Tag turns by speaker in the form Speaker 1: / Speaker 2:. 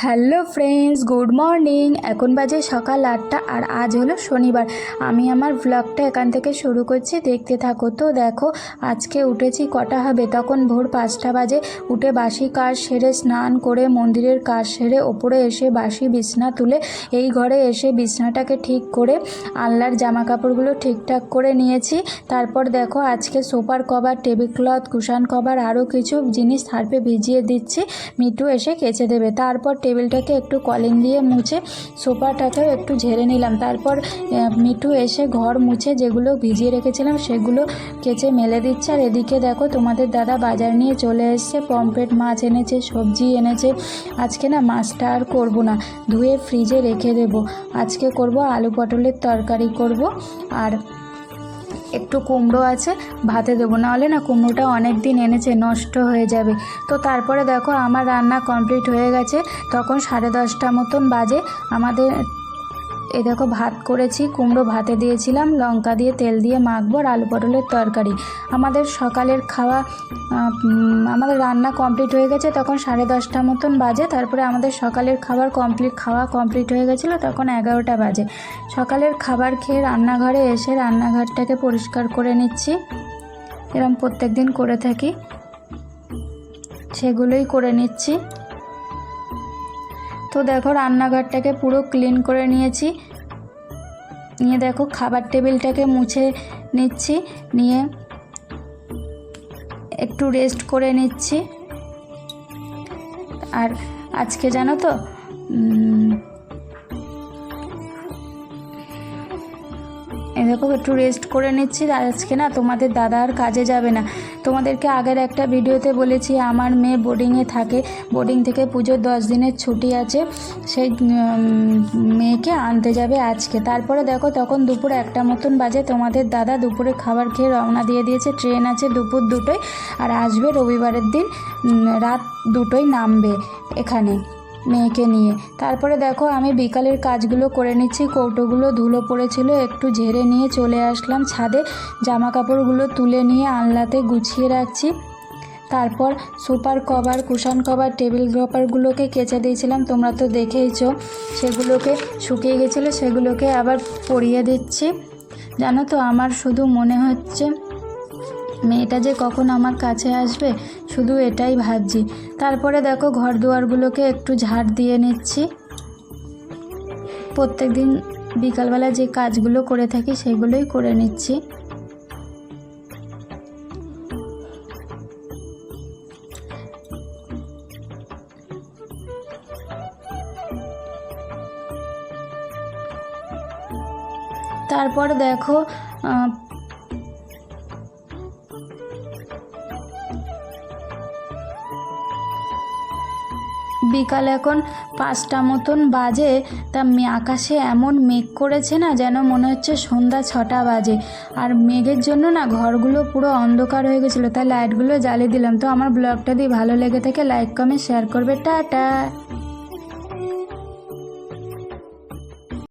Speaker 1: Hello friends, good morning. এখন বাজে সকাল 8টা আর আজ হলো শনিবার। আমি আমার ব্লগটা এখান থেকে শুরু করছি, দেখতে থাকো। তো দেখো আজকে উঠেছি কটা হবে, তখন ভোর 5টা বাজে। উঠে বাসি কাজ সেরে স্নান করে মন্দিরের কাজ সেরে ওপরে এসে বাসি বিছনা তুলে এই ঘরে এসে বিছনাটাকে ঠিক করে আলনার জামা কাপড়গুলো ঠিকঠাক করে নিয়েছি। তারপর দেখো আজকে সোফার কভার, টেবিল ক্লথ, কুশান কভার আরও কিছু জিনিস সার্ফে ভিজিয়ে দিচ্ছি, মিঠু এসে কেচে দেবে। তারপর টেবিলটাকে একটু কলিং দিয়ে মুছে সোফাটাকেও একটু ঝেড়ে নিলাম। তারপর মিঠু এসে ঘর মুছে যেগুলো ভিজিয়ে রেখেছিলাম সেগুলো কেচে মেলে দিচ্ছে। আর এদিকে দেখো তোমাদের দাদা বাজার নিয়ে চলে এসছে, পমফ্রেট মাছ এনেছে, সবজি এনেছে। আজকে না মাছটা আর করবো না, ধুয়ে ফ্রিজে রেখে দেবো। আজকে করব আলু পটলের তরকারি করব, আর একটু কুমড়ো আছে, ভাতে দেবো, নাহলে না কুমড়োটা অনেক দিন এনেছে, নষ্ট হয়ে যাবে। তো তারপরে দেখো আমার রান্না কমপ্লিট হয়ে গেছে, তখন 10:30 মতন বাজে। আমাদের এই দেখো ভাত করেছি, কুমড়ো ভাতে দিয়েছিলাম, লঙ্কা দিয়ে তেল দিয়ে মাখবো, আর আলু পটলের তরকারি। আমাদের সকালের খাওয়া আমাদের রান্না কমপ্লিট হয়ে গেছে, তখন 10:30 মতন বাজে। তারপরে আমাদের সকালের খাওয়া কমপ্লিট হয়ে গেছিলো, তখন 11টা বাজে। সকালের খাবার খেয়ে রান্নাঘরে এসে রান্নাঘরটাকে পরিষ্কার করে নিচ্ছি, এরকম প্রত্যেক দিন করে থাকি, সেগুলোই করে নিচ্ছি। তো দেখো রান্নাঘরটাকে পুরো ক্লিন করে নিয়েছি, নিয়ে দেখো খাবার টেবিলটাকে মুছে নিচ্ছি, নিয়ে একটু রেস্ট করে নিচ্ছি। আর আজকে জানো তো এরকম একটু রেস্ট করে নিচ্ছি। আজকে না তোমাদের দাদা আর কাজে যাবে না। তোমাদেরকে আগের একটা ভিডিওতে বলেছি আমার মেয়ে বোর্ডিংয়ে থাকে, বোর্ডিং থেকে পুজোর 10 দিনের ছুটি আছে, সেই মেয়েকে আনতে যাবে আজকে। তারপরে দেখো তখন দুপুর 1টা মতন বাজে, তোমাদের দাদা দুপুরে খাবার খেয়ে রওনা দিয়ে দিয়েছে। ট্রেন আছে দুপুর 2টোয়, আর আসবে রবিবারের দিন রাত 2টোয় নামবে এখানে মেয়েকে নিয়ে। তারপরে দেখো আমি বিকালের কাজগুলো করে নিচ্ছি, কৌটোগুলো ধুলো পড়েছিল একটু ঝেড়ে নিয়ে চলে আসলাম ছাদে, জামা কাপড়গুলো তুলে নিয়ে আলনাতে গুছিয়ে রাখছি। তারপর সুপার কভার, কুশান কভার, টেবিল কভারগুলোকে কেচে দিয়েছিলাম, তোমরা তো দেখেইছো, সেগুলোকে শুকিয়ে গেছিলো, সেগুলোকে আবার পরিয়ে দিচ্ছি। জানো তো আমার শুধু মনে হচ্ছে মেয়েটা যে কখন আমার কাছে আসবে, শুধু এটাই ভাবছি। তারপরে দেখো ঘর দুয়ারগুলোকে একটু ঝাড় দিয়ে নিচ্ছি, প্রত্যেক দিন বিকালবেলা যে কাজগুলো করে থাকি সেগুলোই করে নিচ্ছি। তারপর দেখো বিকাল এখন 5টা মতন বাজে। তা আকাশে এমন মেঘ করেছে না, যেন মনে হচ্ছে সন্ধ্যা 6টা বাজে। আর মেঘের জন্য না ঘরগুলো পুরো অন্ধকার হয়ে গেছিলো, তাই লাইটগুলো জ্বালিয়ে দিলাম। তো আমার ব্লগটা দিয়ে ভালো লেগে থাকে লাইক কমেন্ট শেয়ার করবে, টাটা।